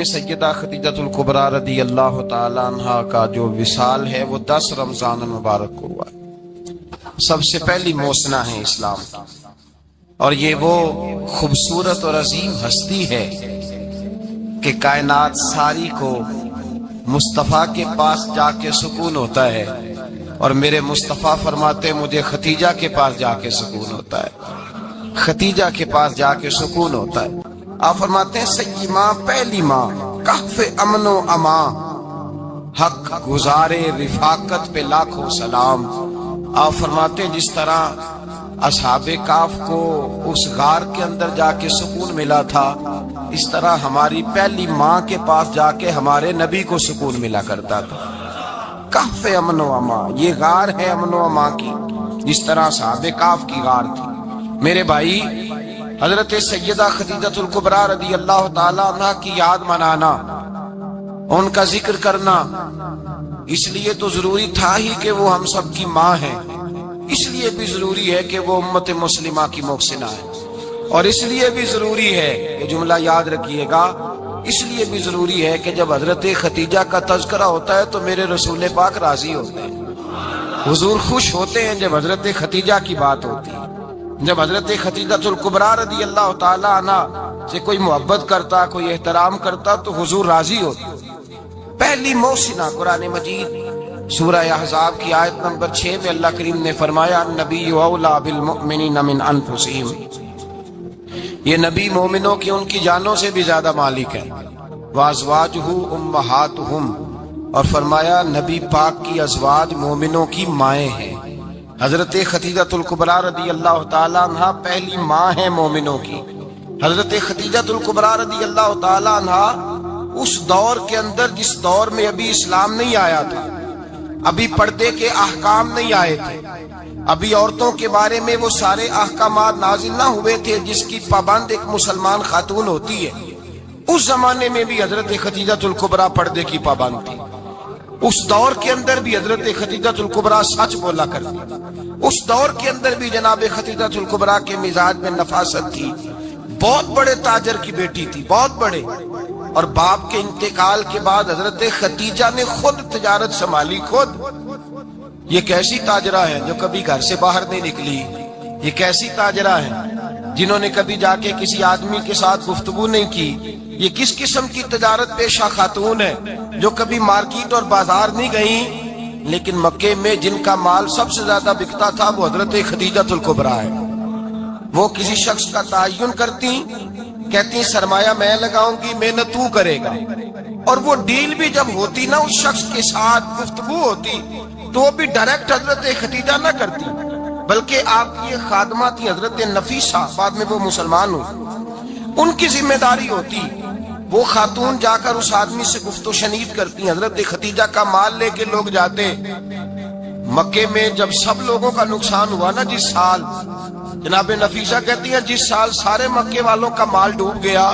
سیدہ خدیجۃ الکبریٰ رضی اللہ تعالی عنہا کا جو وصال ہے وہ 10 رمضان المبارک کو ہوا ہے۔ سب سے پہلی موسنا ہے اسلام، اور یہ وہ خوبصورت اور عظیم ہستی ہے کہ کائنات ساری کو مصطفیٰ کے پاس جا کے سکون ہوتا ہے، اور میرے مصطفیٰ فرماتے مجھے ختیجہ کے پاس جا کے سکون ہوتا ہے، ختیجہ کے پاس جا کے سکون ہوتا ہے۔ آپ فرماتے ہیں سیدی ماں، پہلی ماں، کہف امن و امان، حق گزارے رفاقت پہ لاکھوں سلام۔ آپ فرماتے ہیں جس طرح اصحاب کہف کو اس غار کے اندر جا کے سکون ملا تھا، اس طرح ہماری پہلی ماں کے پاس جا کے ہمارے نبی کو سکون ملا کرتا تھا۔ کہف امن و امان، یہ غار ہے امن و امان کی، جس طرح اصحاب کہف کی غار تھی۔ میرے بھائی، حضرت سیدہ خدیجۃ الکبریٰ رضی اللہ تعالی عنہ کی یاد منانا، ان کا ذکر کرنا اس لیے تو ضروری تھا ہی کہ وہ ہم سب کی ماں ہے، اس لیے بھی ضروری ہے کہ وہ امت مسلمہ کی محسنہ ہے، اور اس لیے بھی ضروری ہے، یہ جملہ یاد رکھیے گا، اس لیے بھی ضروری ہے کہ جب حضرت ختیجہ کا تذکرہ ہوتا ہے تو میرے رسول پاک راضی ہوتے ہیں، حضور خوش ہوتے ہیں جب حضرت ختیجہ کی بات ہوتی ہے۔ جب حضرت خدیجۃ الکبریٰ رضی اللہ تعالی عنہ سے کوئی محبت کرتا، کوئی احترام کرتا تو حضور راضی ہوتا۔ پہلی موسنہ قرآن مجید سورہ احزاب کی آیت نمبر 6 میں اللہ کریم نے فرمایا النبی اولیٰ بالمؤمنین من انفسہم، یہ نبی مومنوں کی ان کی جانوں سے بھی زیادہ مالک ہے، وازواجہ امہاتہم، اور فرمایا نبی پاک کی ازواج مومنوں کی مائیں ہیں۔ حضرت خدیجۃ الکبریٰ رضی اللہ تعالی عنہ پہلی ماں ہے مومنوں کی۔ حضرت خدیجۃ الکبریٰ رضی اللہ تعالی عنہ اس دور کے اندر جس دور میں ابھی اسلام نہیں آیا تھا، ابھی پردے کے احکام نہیں آئے تھے، ابھی عورتوں کے بارے میں وہ سارے احکامات نازل نہ ہوئے تھے جس کی پابند ایک مسلمان خاتون ہوتی ہے، اس زمانے میں بھی حضرت خدیجۃ الکبریٰ پردے کی پابند تھی۔ اس دور کے اندر بھی حضرت خدیجۃ الکبریٰ سچ بولا کرتی، اس دور کے اندر بھی جناب خدیجۃ الکبریٰ کے مزاج میں نفاست تھی، بہت بڑے تاجر کی بیٹی تھی، بہت بڑے، اور باپ کے انتقال کے بعد حضرت خدیجہ نے خود تجارت سنبھالی، خود۔ یہ کیسی تاجرہ ہے جو کبھی گھر سے باہر نہیں نکلی، یہ کیسی تاجرہ ہے جنہوں نے کبھی جا کے کسی آدمی کے ساتھ گفتگو نہیں کی، یہ کس قسم کی تجارت پیشہ خاتون ہے جو کبھی مارکیٹ اور بازار نہیں گئیں، لیکن مکے میں جن کا مال سب سے زیادہ بکتا تھا وہ حضرت خدیجۃ الکبریٰ ہے۔ وہ کسی شخص کا تعین کرتی، کہتی سرمایہ میں لگاؤں گی، محنت تو کرے گا، اور وہ ڈیل بھی جب ہوتی نا، اس شخص کے ساتھ گفتگو ہوتی تو وہ بھی ڈائریکٹ حضرت خدیجہ نہ کرتی، بلکہ آپ کی ایک خادمہ تھی حضرت نفیسہ، بعد میں وہ مسلمان ہوئی، ان کی ذمہ داری ہوتی، وہ خاتون جا کر اس آدمی سے گفت و شنید کرتی۔ حضرت خدیجہ کا مال لے کے لوگ جاتے مکے میں، جب سب لوگوں کا نقصان ہوا نا جس سال، جناب نفیسہ کہتی ہیں جس سال سارے مکے والوں کا مال ڈوب گیا،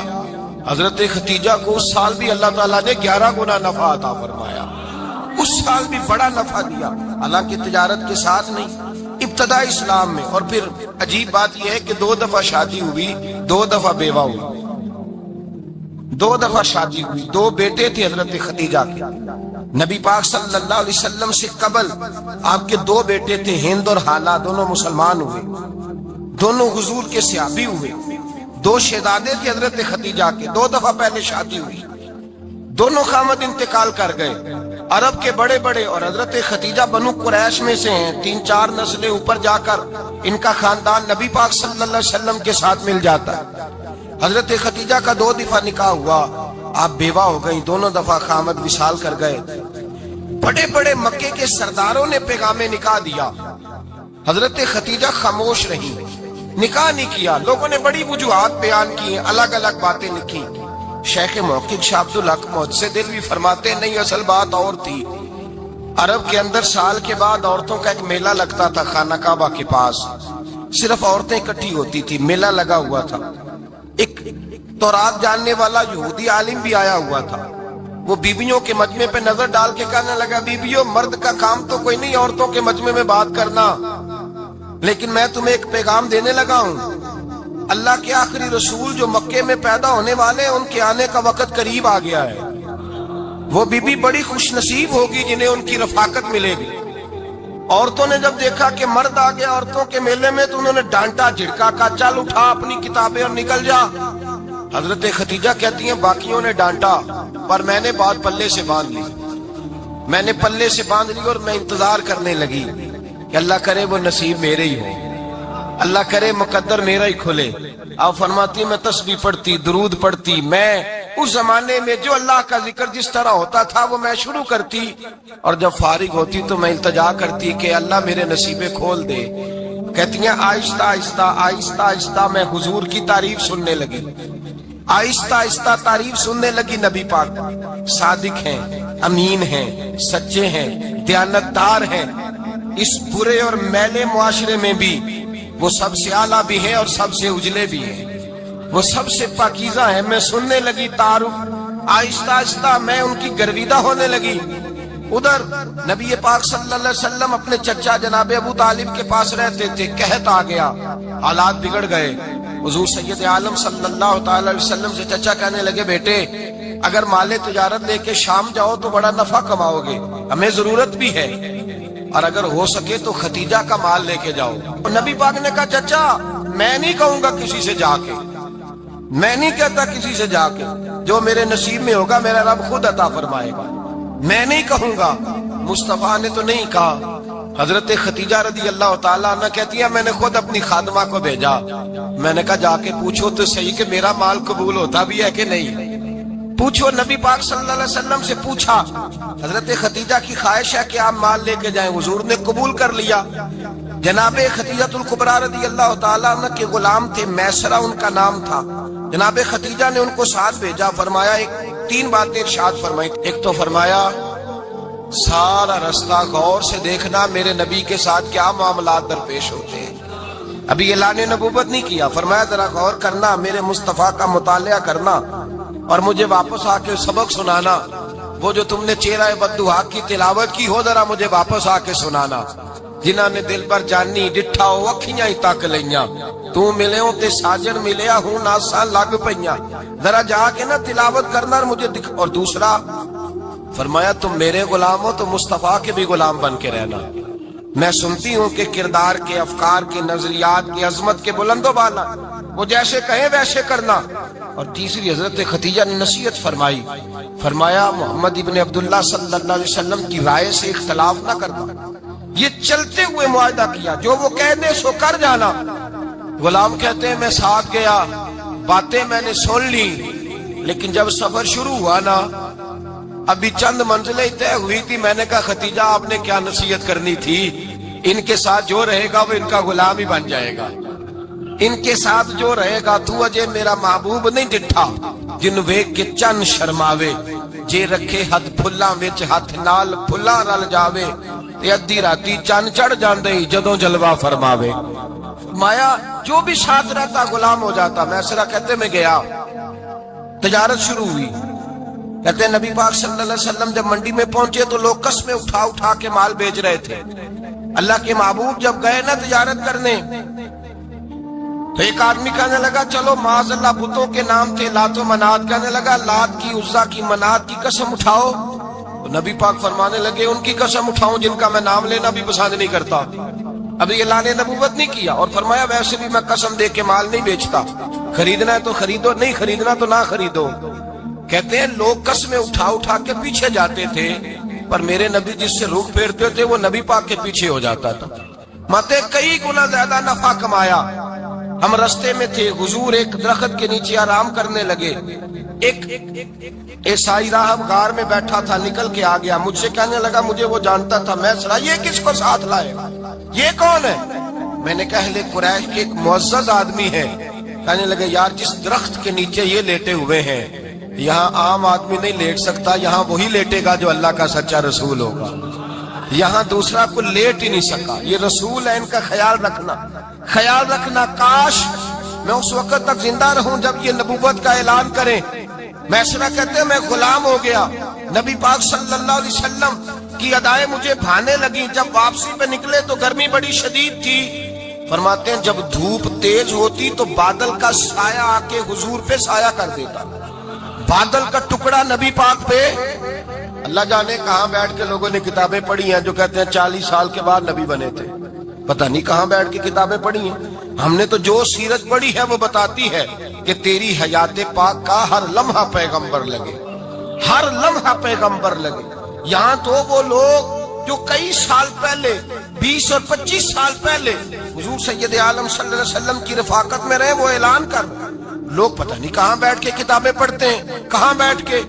حضرت خدیجہ کو اس سال بھی اللہ تعالیٰ نے 11 گنا نفع عطا فرمایا، اس سال بھی بڑا نفع دیا، حالانکہ تجارت کے ساتھ نہیں، ابتدا اسلام میں۔ اور پھر عجیب بات یہ ہے کہ 2 دفعہ شادی ہوئی، 2 دفعہ بیوہ ہوئی، 2 دفعہ شادی ہوئی، 2 بیٹے تھے حضرت خدیجہ کے۔ نبی پاک صلی اللہ علیہ وسلم سے قبل آپ کے 2 بیٹے تھے، ہند اور حالہ، دونوں مسلمان ہوئے، دونوں حضور کے صحابی ہوئے، 2 شہزادے تھے حضرت خدیجہ کے، 2 دفعہ پہلے شادی ہوئی، دونوں خامد انتقال کر گئے، عرب کے بڑے بڑے، اور حضرت خدیجہ بنو قریش میں سے ہیں، 3-4 نسلیں اوپر جا کر ان کا خاندان نبی پاک صلی اللہ علیہ وسلم کے ساتھ مل جاتا ہے۔ حضرت خدیجہ کا 2 دفعہ نکاح ہوا، آپ بیوہ ہو گئی، دونوں دفعہ خامد وصال کر گئے۔ بڑے بڑے مکے کے سرداروں نے پیغام نکاح دیا، حضرت خدیجہ خاموش رہی، نکاح نہیں کیا، لوگوں نے بڑی وجوہات بیان کی، الگ الگ باتیں لکھی۔ شیخ محقق شاہ عبدالحق محدث دہلوی فرماتے ہیں نہیں، اصل بات اور تھی۔ عرب کے اندر سال کے بعد عورتوں کا ایک میلہ لگتا تھا خانہ کعبہ کے پاس، صرف عورتیں اکٹھی ہوتی تھی، میلہ لگا ہوا تھا۔ ایک تورات جاننے والا یہودی عالم بھی آیا ہوا تھا، وہ بیویوں کے مجمع پہ نظر ڈال کے کہنے لگا بیویوں، مرد کا کام تو کوئی نہیں عورتوں کے مجمع میں بات کرنا، لیکن میں تمہیں ایک پیغام دینے لگا ہوں، اللہ کے آخری رسول جو مکے میں پیدا ہونے والے ان کے آنے کا وقت قریب آ گیا ہے. وہ بی بی بڑی خوش نصیب ہوگی جنہیں ان کی رفاقت ملے گی. عورتوں نے جب دیکھا کہ مرد آ گیا عورتوں کے میلے میں تو انہوں نے ڈانٹا جھڑکا کہا چل اٹھا اپنی کتابیں اور نکل جا. حضرت خدیجہ کہتی ہیں باقیوں نے ڈانٹا پر میں نے بات پلے سے باندھ لی. میں نے پلے سے باندھ لی اور میں انتظار کرنے لگی کہ اللہ کرے وہ نصیب میرے ہی ہو, اللہ کرے مقدر میرا ہی کھلے. آپ فرماتی میں تسبیح پڑھتی درود پڑھتی, میں اس زمانے میں جو اللہ کا ذکر جس طرح ہوتا تھا وہ میں شروع کرتی اور جب فارغ ہوتی تو میں التجا کرتی کہ اللہ میرے نصیبے کھول دے. کہتی ہیں آہستہ آہستہ آہستہ آہستہ میں حضور کی تعریف سننے لگی. آہستہ آہستہ تعریف سننے لگی. نبی پاک صادق ہیں, امین ہیں, سچے ہیں, دیانتدار ہیں. اس برے اور میلے معاشرے میں بھی وہ سب سے اعلیٰ بھی ہیں اور سب سے اجلے بھی ہیں, وہ سب سے پاکیزہ ہیں. میں سننے لگی تعارف, آہستہ آہستہ میں ان کی گرویدہ ہونے لگی. ادھر نبی پاک صلی اللہ علیہ وسلم اپنے چچا جناب ابو طالب کے پاس رہتے تھے. قحط آ گیا, حالات بگڑ گئے. حضور سید عالم صلی اللہ تعالی علیہ وسلم سے چچا کہنے لگے بیٹے اگر مال تجارت لے کے شام جاؤ تو بڑا نفع کماؤ گے, ہمیں ضرورت بھی ہے, اور اگر ہو سکے تو خدیجہ کا مال لے کے جاؤ. نبی پاک نے کہا چچا میں نہیں کہوں گا کسی سے جا کے, میں نہیں کہتا کسی سے جا کے, جو میرے نصیب میں ہوگا میرا رب خود عطا فرمائے گا, میں نہیں کہوں گا. مصطفیٰ نے تو نہیں کہا. حضرت خدیجہ رضی اللہ تعالیٰ عنہ کہتی ہے میں نے خود اپنی خادمہ کو بھیجا. میں نے کہا جا کے پوچھو تو صحیح کہ میرا مال قبول ہوتا بھی ہے کہ نہیں, پوچھو. نبی پاک صلی اللہ علیہ وسلم سے پوچھا. حضرت خدیجہ کی خواہش ہے کہ آپ مال لے کے جائیں. حضور نے قبول کر لیا. جناب خدیجہ الکبریٰ رضی اللہ تعالیٰ عنہ کے غلام تھے, میسرہ ان کا نام تھا. جناب خدیجہ نے ان کو ساتھ بھیجا. فرمایا تین باتیں ارشاد فرمائی. ایک تو فرمایا سارا رستہ غور سے دیکھنا میرے نبی کے ساتھ کیا معاملات درپیش ہوتے ہیں. ابھی اعلان نبوت نہیں کیا. فرمایا ذرا غور کرنا, میرے مصطفیٰ کا مطالعہ کرنا اور مجھے واپس آ کے سبق سنانا. وہ جو تم نے چہرہ بددعا کی تلاوت کی ہو ذرا مجھے واپس آ کے سنانا. جنہاں نے دل پر جانی ڈٹھا ہو اکھیاں ہی تک لیاں, تو ملے ہوں تے ساجن ملیا ہوں ناساں لگ پئیاں. ذرا جا کے نا تلاوت کرنا اور مجھے دکھ. اور دوسرا فرمایا تم میرے غلام ہو تو مصطفیٰ کے بھی غلام بن کے رہنا. میں سنتی ہوں کہ کردار کے, افکار کے, نظریات کی عظمت کے بلند و بالا, وہ جیسے کہیں ویسے کرنا. اور تیسری حضرت خدیجہ نے نصیحت فرمائی. فرمایا محمد ابن عبداللہ صلی اللہ علیہ وسلم کی رائے سے اختلاف نہ کرنا. یہ چلتے ہوئے معاہدہ کیا, جو وہ کہہ دے سو کر جانا. غلام کہتے ہیں میں ساتھ گیا, باتیں میں نے سن لی, لیکن جب سفر شروع ہوا نا ابھی چند منزلیں طے ہوئی تھی. میں نے کہا خدیجہ آپ نے کیا نصیحت کرنی تھی, ان کے ساتھ جو رہے گا وہ ان کا غلام ہی بن جائے گا. ان کے ساتھ جو رہے گا تو اجے میرا محبوب نہیں ڈٹھا جن ویکھ کے چن شرماوے. جے رکھے ہاتھ پھلاں وچ ہاتھ نال پھلاں رل جاوے, تے ادھی راتی چن چڑھ جاندے جدوں جلوہ فرماوے. فرمایا جو بھی ساتھ رہتا غلام ہو جاتا. میسرہ کہتے میں گیا, تجارت شروع ہوئی. کہتے ہیں نبی پاک صلی اللہ علیہ وسلم جب منڈی میں پہنچے تو لوگ قسمیں اٹھا اٹھا کے مال بیچ رہے تھے. اللہ کے محبوب جب گئے نا تجارت کرنے تو ایک آدمی کہنے لگا چلو معاذ اللہ بتوں کے نام تھے لات و منات, کہنے لگا لات کی, عزا کی, منات کی قسم اٹھاؤ. تو نبی پاک فرمانے لگے ان کی قسم اٹھاؤں جن کا میں نام لینا بھی پسند نہیں کرتا. ابھی اعلان نبوت نہیں کیا. اور فرمایا ویسے بھی میں قسم دے کے مال نہیں بیچتا, خریدنا ہے تو خریدو, نہیں خریدنا تو نہ خریدو. کہتے ہیں لوگ قسمیں اٹھا اٹھا کے پیچھے جاتے تھے, پر میرے نبی جس سے رخ پھیرتے تھے وہ نبی پاک کے پیچھے ہو جاتا تھا. ماتے کئی گنا زیادہ نفع کمایا. ہم رستے میں تھے, حضور ایک درخت کے نیچے آرام کرنے لگے. ایک عیسائی راہب غار میں بیٹھا تھا, نکل کے آ گیا. مجھ سے کہنے لگا مجھے وہ جانتا تھا. میں سنا یہ کس کو ساتھ لائے, یہ کون ہے؟ میں نے کہا اہل قریش کے ایک معزز آدمی ہے. کہنے لگے یار جس درخت کے نیچے یہ لیٹے ہوئے ہیں یہاں عام آدمی نہیں لیٹ سکتا, یہاں وہی لیٹے گا جو اللہ کا سچا رسول ہوگا. یہاں دوسرا کوئی لیٹ ہی نہیں سکا, یہ رسول ہے, ان کا خیال رکھنا. خیال رکھنا کاش میں اس وقت تک زندہ رہوں جب یہ نبوت کا اعلان کریں. میسرہ کہتے ہیں میں غلام ہو گیا. نبی پاک صلی اللہ علیہ وسلم کی ادائیں مجھے بھانے لگی. جب واپسی پہ نکلے تو گرمی بڑی شدید تھی. فرماتے ہیں جب دھوپ تیز ہوتی تو بادل کا سایہ آ کے حضور پہ سایہ کر دیتا، بادل کا ٹکڑا نبی پاک پہ۔ اللہ جانے کہاں بیٹھ کے لوگوں نے کتابیں پڑھی ہیں جو کہتے ہیں 40 سال کے بعد نبی بنے تھے، پتہ نہیں کہاں بیٹھ کے کتابیں پڑھی ہیں۔ ہم نے تو جو سیرت پڑھی ہے وہ بتاتی ہے کہ تیری حیات پاک کا ہر لمحہ پیغمبر لگے، ہر لمحہ پیغمبر لگے۔ یہاں تو وہ لوگ جو کئی سال پہلے 20 اور 25 سال پہلے حضور سید عالم صلی اللہ علیہ وسلم کی رفاقت میں رہے، وہ اعلان کر لوگ پتہ نہیں کہاں بیٹھ کے کتابیں پڑھتے ہیں، کہاں بیٹھ کے۔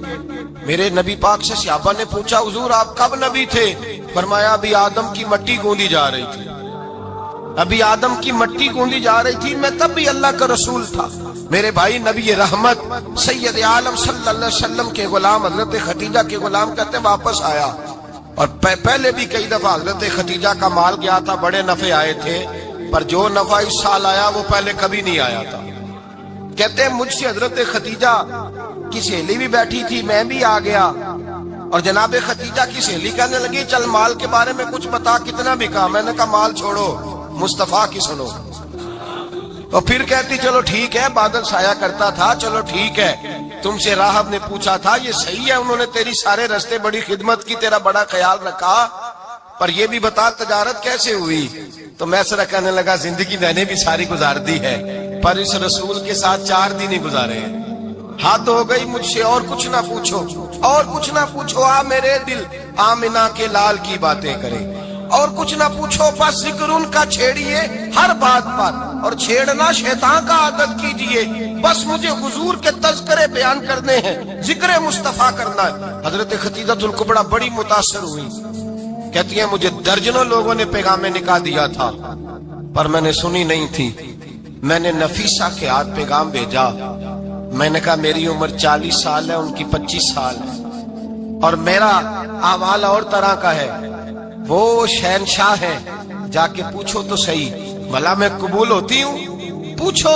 میرے نبی پاک سے صحابہ نے پوچھا حضور آپ کب نبی تھے؟ فرمایا ابھی آدم کی مٹی گوندی جا رہی تھی، ابھی آدم کی مٹی گوندی جا رہی تھی، میں تب بھی اللہ کا رسول تھا۔ میرے بھائی نبی رحمت سید عالم صلی اللہ علیہ وسلم کے غلام حضرت خدیجہ کے غلام کہتے ہیں واپس آیا، اور پہلے بھی کئی دفعہ حضرت خدیجہ کا مال گیا تھا، بڑے نفع آئے تھے، پر جو نفع اس سال آیا وہ پہلے کبھی نہیں آیا تھا۔ کہتے ہیں مجھ سے حضرت خدیجہ کی سہیلی بھی بیٹھی تھی، میں بھی آ گیا، اور جناب خدیجہ کی سہیلی کہنے لگی چل مال کے بارے میں کچھ بتا، کتنا بکا؟ میں نے کہا مال چھوڑو، مصطفیٰ کی سنو۔ تو پھر کہتی چلو ٹھیک ہے، بادل سایہ کرتا تھا، چلو ٹھیک ہے، تم سے راہب نے پوچھا تھا یہ صحیح ہے، انہوں نے تیری سارے رستے بڑی خدمت کی، تیرا بڑا خیال رکھا، پر یہ بھی بتا تجارت کیسے ہوئی؟ تو میں سرا کہنے لگا زندگی میں نے بھی ساری گزار دی ہے، پر اس رسول کے ساتھ 4 دن ہی گزارے ہیں، حد ہو گئی مجھ سے، اور کچھ نہ پوچھو، اور کچھ نہ پوچھو، آ میرے دل آمنہ کے لال کی باتیں کرے، اور کچھ نہ پوچھو، بس ذکر ان کا چھیڑیے ہر بات پر، اور چھیڑنا شیطان کا عادت کیجئے، بس مجھے حضور کے تذکرے بیان کرنے ہیں، ذکر مصطفیٰ کرنا ہے۔ حضرت خدیجہ الکبریٰ بڑی متاثر ہوئی، کہتی ہیں مجھے درجنوں لوگوں نے پیغام نکاح دیا تھا، پر میں نے سنی نہیں تھی، میں نے نفیسہ کے ہاتھ پیغام بھیجا، میں نے کہا میری عمر 40 سال ہے، ان کی 25 سال ہے، اور میرا اعمال اور طرح کا ہے، وہ شہنشاہ ہے، جا کے پوچھو تو صحیح بھلا میں قبول ہوتی ہوں، پوچھو۔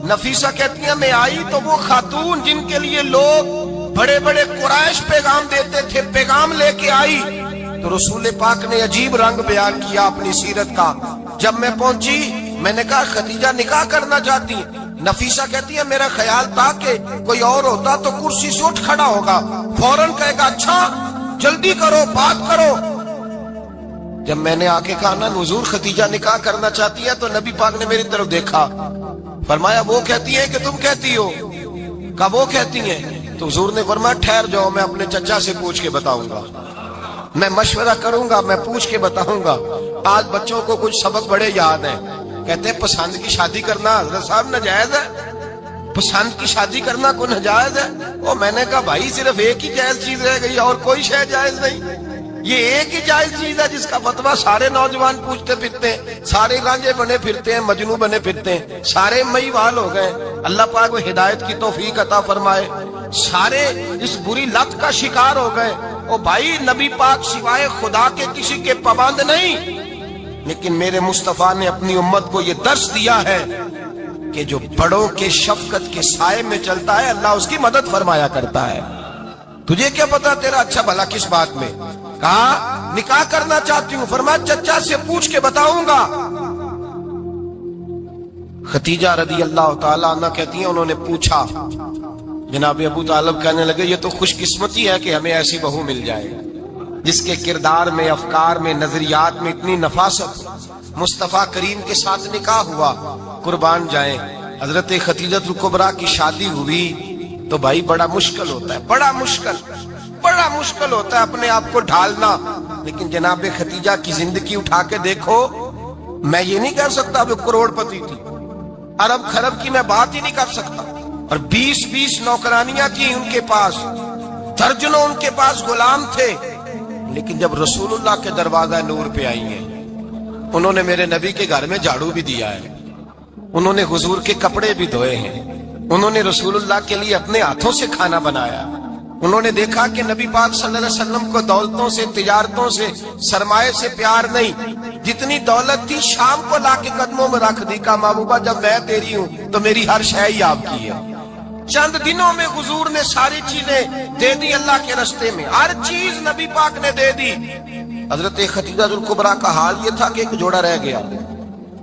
نفیسہ کہتی ہیں میں آئی تو وہ خاتون جن کے لیے لوگ بڑے بڑے قریش پیغام دیتے تھے، پیغام لے کے آئی، تو رسول پاک نے عجیب رنگ بیان کیا اپنی سیرت کا۔ جب میں پہنچی میں نے کہا خدیجہ نکاح کرنا چاہتی ہیں؟ نفیسہ کہتی ہے میرا خیال تھا کہ کوئی اور ہوتا تو کرسی سے اٹھ کھڑا ہوگا، فوراً کہے گا اچھا جلدی کرو بات کرو۔ جب میں نے آ کے کہا نا حضور خدیجہ نکاح کرنا چاہتی ہے، تو نبی پاک نے میری طرف دیکھا، فرمایا وہ کہتی ہے کہ تم کہتی ہو؟ کہا وہ کہتی ہیں۔ تو حضور نے فرمایا ٹھہر جاؤ، میں اپنے چچا سے پوچھ کے بتاؤں گا، میں مشورہ کروں گا، میں پوچھ کے بتاؤں گا۔ آج بچوں کو کچھ سبق بڑے یاد ہیں، کہتے ہیں پسند کی شادی کرنا حضرت صاحب ناجائز ہے، پسند کی شادی کرنا کوئی ناجائز ہے؟ اور میں نے کہا بھائی صرف ایک ہی جائز چیز رہ گئی، اور کوئی شے جائز نہیں، یہ ایک ہی جائز چیز ہے جس کا فتویٰ سارے نوجوان پوچھتے پھرتے ہیں، سارے رانجے بنے پھرتے ہیں، مجنوں بنے پھرتے ہیں، سارے مئیوال ہو گئے۔ اللہ پاک وہ ہدایت کی توفیق عطا فرمائے، سارے اس بری لت کا شکار ہو گئے۔ او بھائی نبی پاک سوائے خدا کے کسی کے پابند نہیں، لیکن میرے مصطفیٰ نے اپنی امت کو یہ درس دیا ہے کہ جو بڑوں کے شفقت کے سائے میں چلتا ہے اللہ اس کی مدد فرمایا کرتا ہے۔ تجھے کیا پتا تیرا اچھا بھلا کس بات میں؟ کہا نکاح کرنا چاہتی ہوں، فرمایا چچا سے پوچھ کے بتاؤں گا۔ خدیجہ رضی اللہ تعالیٰ عنہ کہتی ہیں انہوں نے پوچھا، جناب ابو طالب کہنے لگے یہ تو خوش قسمتی ہے کہ ہمیں ایسی بہو مل جائے جس کے کردار میں، افکار میں، نظریات میں اتنی نفاست۔ مصطفیٰ کریم کے ساتھ نکاح ہوا، قربان جائیں۔ حضرت خدیجہ الکبریٰ کی شادی ہوئی تو بھائی بڑا مشکل ہوتا ہے، بڑا مشکل ہوتا ہے اپنے آپ کو ڈھالنا، لیکن جناب خدیجہ کی زندگی اٹھا کے دیکھو، میں یہ نہیں کہہ سکتا وہ کروڑ پتی تھی، ارب خرب کی میں بات ہی نہیں کر سکتا، اور 20 نوکرانیاں تھیں ان کے پاس، درجنوں ان کے پاس غلام تھے، لیکن جب رسول اللہ کے دروازہ نور پہ آئی ہیں، انہوں نے میرے نبی کے گھر میں جھاڑو بھی دیا ہے، انہوں نے حضور کے کپڑے بھی دھوئے ہیں، انہوں نے رسول اللہ کے لیے اپنے ہاتھوں سے کھانا بنایا، انہوں نے دیکھا کہ نبی پاک صلی اللہ علیہ وسلم کو دولتوں سے، تجارتوں سے، سرمایہ سے پیار نہیں، جتنی دولت تھی شام کو لا کے قدموں میں رکھ دی، کہا محبوبہ جب میں تیری ہوں تو میری ہر شے ہی آپ کی ہے۔ چند دنوں میں حضور نے ساری چیزیں دے دی اللہ کے رستے میں، ہر چیز نبی پاک نے دے دی۔ حضرت خدیجہ الکبریٰ کا حال یہ تھا کہ ایک جوڑا رہ گیا،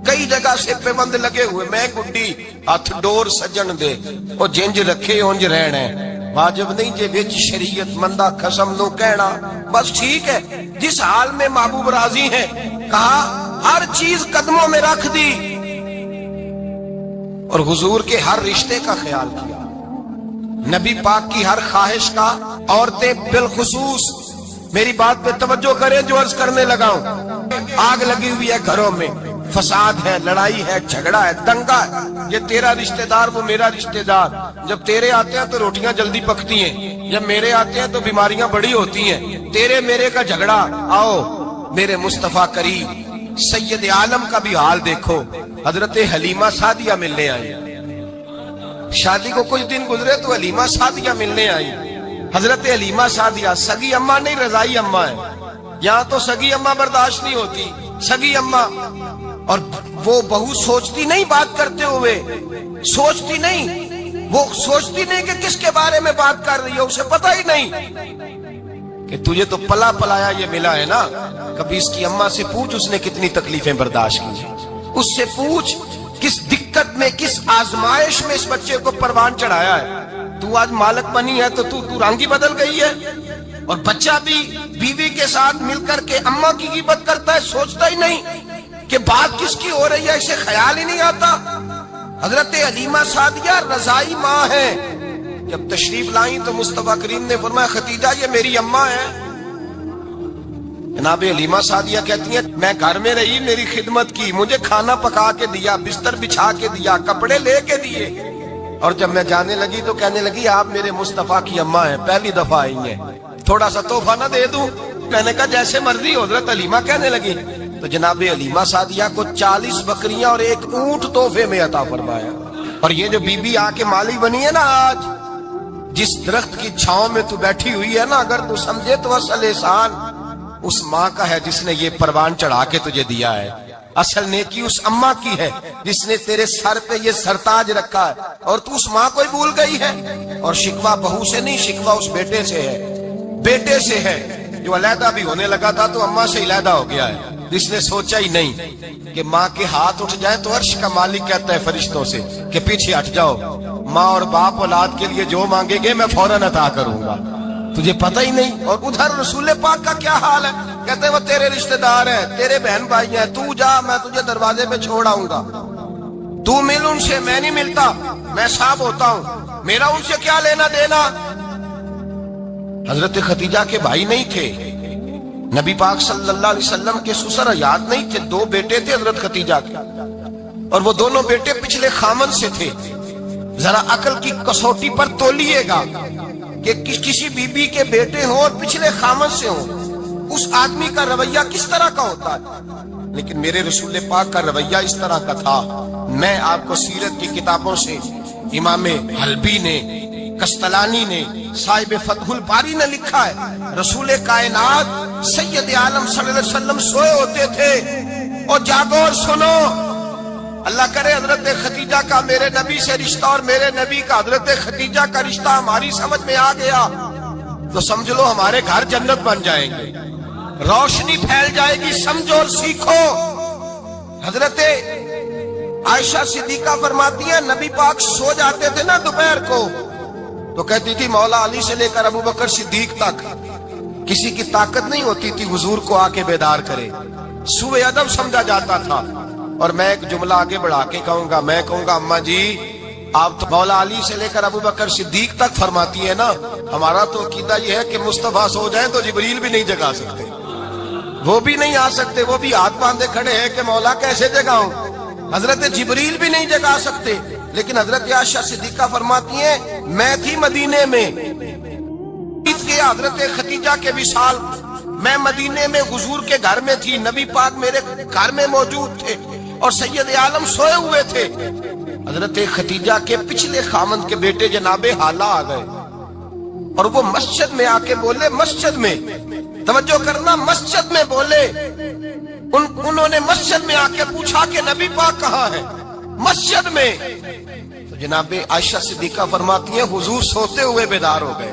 کئی جگہ سے پیبند لگے ہوئے، میں گڈی ہاتھ ڈور سجن دے او جنج رکھے اونج رہنا ہے، واجب نہیں جے وچ شریعت مندہ قسم نو کہنا، بس ٹھیک ہے۔ جس حال میں محبوب راضی ہیں، کہا ہر چیز قدموں میں رکھ دی اور حضور کے ہر رشتے کا خیال کیا، نبی پاک کی ہر خواہش کا۔ عورتیں بالخصوص میری بات پہ توجہ کریں جو عرض کرنے لگا ہوں، آگ لگی ہوئی ہے گھروں میں، فساد ہے، لڑائی ہے، جھگڑا ہے، دنگا ہے، یہ تیرا رشتہ دار وہ میرا رشتہ دار، جب تیرے آتے ہیں تو روٹیاں جلدی پکتی ہیں، جب میرے آتے ہیں تو بیماریاں بڑی ہوتی ہیں، تیرے میرے کا جھگڑا۔ آؤ میرے مصطفیٰ کریم سید عالم کا بھی حال دیکھو، حضرت حلیمہ سعدیہ ملنے آئی، شادی کو کچھ دن گزرے تو حلیمہ سعدیہ ملنے آئی۔ حضرت حلیمہ سعدیہ سگی اماں نہیں، رضائی اماں ہے، یہاں تو سگی اماں برداشت نہیں ہوتی، سگی اماں، اور وہ بہو سوچتی نہیں بات کرتے ہوئے، سوچتی نہیں، وہ سوچتی نہیں کہ کس کے بارے میں بات کر رہی ہے، اسے پتہ ہی نہیں کہ تجھے تو پلا پلایا یہ ملا ہے نا، کبھی اس کی اماں سے پوچھ اس نے کتنی تکلیفیں برداشت کی، اس سے پوچھ کس دقت میں، کس آزمائش میں اس بچے کو پروان چڑھایا ہے۔ تو آج مالک بنی ہے تو تو رنگ ہی بدل گئی ہے، اور بچہ بھی بیوی کے ساتھ مل کر کے اماں کی غیبت کرتا ہے، سوچتا ہی نہیں کہ بات کس کی ہو رہی ہے، اسے خیال ہی نہیں آتا۔ حضرت حلیمہ سعدیہ رضائی ماں ہے، جب تشریف لائیں تو مصطفیٰ کریم نے فرمایا ختیجہ یہ میری اماں ہے۔ جناب حلیمہ سعدیہ کہتی ہیں میں گھر میں رہی، میری خدمت کی، مجھے کھانا پکا کے دیا، بستر بچھا کے دیا، کپڑے لے کے دیے، اور جب میں جانے لگی تو کہنے لگی آپ میرے مصطفیٰ کی اماں ہیں، پہلی دفعہ آئی ہیں، تھوڑا سا تحفہ نہ دے دوں؟ میں نے کہا جیسے مرضی۔ حضرت حلیمہ کہنے لگی تو جناب حلیمہ سعدیہ کو 40 بکریاں اور 1 اونٹ تحفے میں عطا فرمایا۔ اور یہ جو بی بی آ کے مالی بنی ہے نا آج، جس درخت کی چھاؤں میں تو بیٹھی ہوئی ہے نا، اگر تو سمجھے تو اصل احسان اس ماں کا ہے جس نے یہ پروان چڑھا کے تجھے دیا ہے، اصل نیکی اس اماں کی ہے جس نے تیرے سر پہ یہ سرتاج رکھا ہے، اور تو اس ماں کو ہی بھول گئی ہے۔ اور شکوہ بہو سے نہیں، شکوہ اس بیٹے سے ہے، بیٹے سے ہے جو علیحدہ بھی ہونے لگا تھا تو اماں سے علیحدہ ہو گیا ہے، جس نے سوچا ہی نہیں کہ ماں کے ہاتھ اٹھ جائیں تو عرش کا مالک کہتا ہے فرشتوں سے کہ پیچھے ہٹ جاؤ، ماں اور باپ اولاد کے لیے جو مانگیں گے میں فوراً عطا کروں گا، تجھے پتہ ہی نہیں۔ اور ادھر رسول پاک کا کیا حال ہے، کہتے ہیں وہ تیرے رشتہ دار ہیں، تیرے بہن بھائی ہیں، تو جا میں تجھے دروازے پہ چھوڑ آؤں گا، تو مل ان سے، میں نہیں ملتا، میں صاحب ہوتا ہوں، میرا ان سے کیا لینا دینا۔ حضرت خدیجہ کے بھائی نہیں تھے، نبی پاک صلی اللہ علیہ وسلم کے سسر یاد نہیں تھے، 2 بیٹے تھے حضرت خدیجہ کے، اور وہ دونوں بیٹے پچھلے خامن سے تھے۔ ذرا عقل کی کسوٹی پر تولیے گا کہ کسی بی بی کے بیٹے ہوں اور پچھلے خامن سے ہوں، اس آدمی کا رویہ کس طرح کا ہوتا ہے، لیکن میرے رسول پاک کا رویہ اس طرح کا تھا۔ میں آپ کو سیرت کی کتابوں سے، امام حلبی نے، کستلانی نے، صاحب فتح الباری نے لکھا ہے، رسول کائنات سید عالم صلی اللہ علیہ وسلم سوئے ہوتے تھے، اور جاگو اور سنو، اللہ کرے حضرت خدیجہ کا میرے نبی سے رشتہ اور میرے نبی کا حضرت خدیجہ کا رشتہ ہماری سمجھ میں آ گیا تو سمجھ لو ہمارے گھر جنت بن جائیں گے، روشنی پھیل جائے گی، سمجھو اور سیکھو۔ حضرت عائشہ صدیقہ فرماتی ہیں نبی پاک سو جاتے تھے نا دوپہر کو تو کہتی تھی مولا علی سے لے کر ابو بکر صدیق تک کسی کی طاقت نہیں ہوتی تھی حضور کو آ کے بیدار کرے، سوء ادب سمجھا جاتا تھا۔ اور میں ایک جملہ آگے بڑھا کے کہوں گا، میں کہوں گا اماں جی آپ تو مولا علی سے لے کر ابو بکر صدیق تک فرماتی ہے نا، ہمارا تو عقیدہ یہ ہے کہ مصطفیٰ سو جائیں تو جبریل بھی نہیں جگا سکتے، وہ بھی نہیں آ سکتے، وہ بھی ہاتھ باندھے کھڑے ہیں کہ مولا کیسے جگاؤں، حضرت جبریل بھی نہیں جگا سکتے۔ لیکن حضرت عائشہ صدیقہ فرماتی ہیں میں تھی مدینے میں، حضرت خدیجہ کے وصال، میں مدینے میں حضور کے گھر میں تھی، نبی پاک میرے گھر میں موجود تھے اور سید عالم سوئے ہوئے تھے۔ حضرت خدیجہ کے پچھلے خامند کے بیٹے جناب حالہ آ گئے اور وہ مسجد میں آ کے بولے، مسجد میں توجہ کرنا، مسجد میں بولے، انہوں نے مسجد میں آ کے پوچھا کہ نبی پاک کہاں ہے، مسجد میں۔ تو جناب عائشہ صدیقہ فرماتی ہیں حضور سوتے ہوئے بیدار ہو گئے،